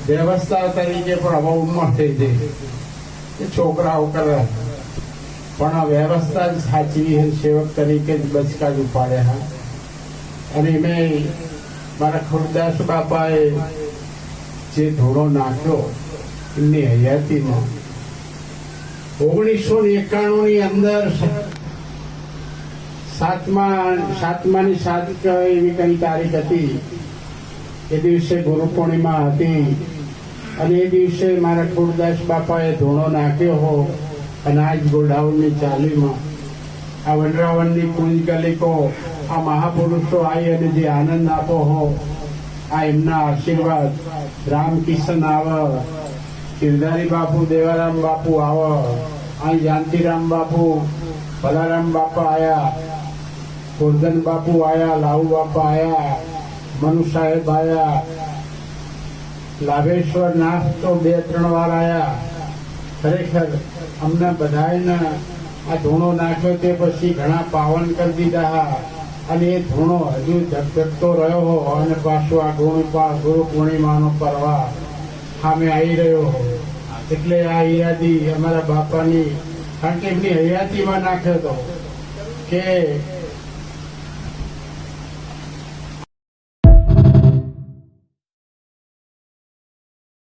વ્યવસ્થા તરીકે પણ હવે ઉંમર થઈ ગઈ એ છોકરાઓ કરે પણ આ વ્યવસ્થા જ સાચવી સેવક તરીકે જ બચકા જ ઉપાડ્યા હા. અને મેં મારા ખુરદાસ બાપાએ જે ધૂળો નાખ્યો એમની હયાતીમાં 1991 ની અંદર સાતમાની 7 એવી કઈ તારીખ હતી. એ દિવસે ગુરુ પૂર્ણિમા હતી અને એ દિવસે મારા ખુરદાસ બાપાએ ધૂણો નાખ્યો હો અનાજ ગોડાઉનની ચાલીમાં આ વનરાવનની કુંજ ગલીકો આ મહાપુરુષો આવી અને જે આનંદ આપો હો આ એમના આશીર્વાદ. રામકિશન આવે, કિરદારી બાપુ, દેવારામ બાપુ આવે, અહીં જાનતીરામ બાપુ, ભલારામ બાપા આયા, ગોરધન બાપુ આયા, લાહુ બાપા આયા, મનુ સાહેબ આયા, લાભેશ્વર નાથ તો 2-3 વાર આયા. ખરેખર અમને બધાને આ ધૂણો નાખ્યો તે પછી ઘણા પાવન કરી દીધા અને એ ધૂણો હજુ ધગધગતો રહ્યો હો અને પાછો આ ગુરુ પૂર્ણિમાનો પરવા સામે આવી રહ્યો હો. એટલે આ યાદી અમારા બાપાની, કારણ કે એમની હયાતીમાં નાખ્યો હતો કે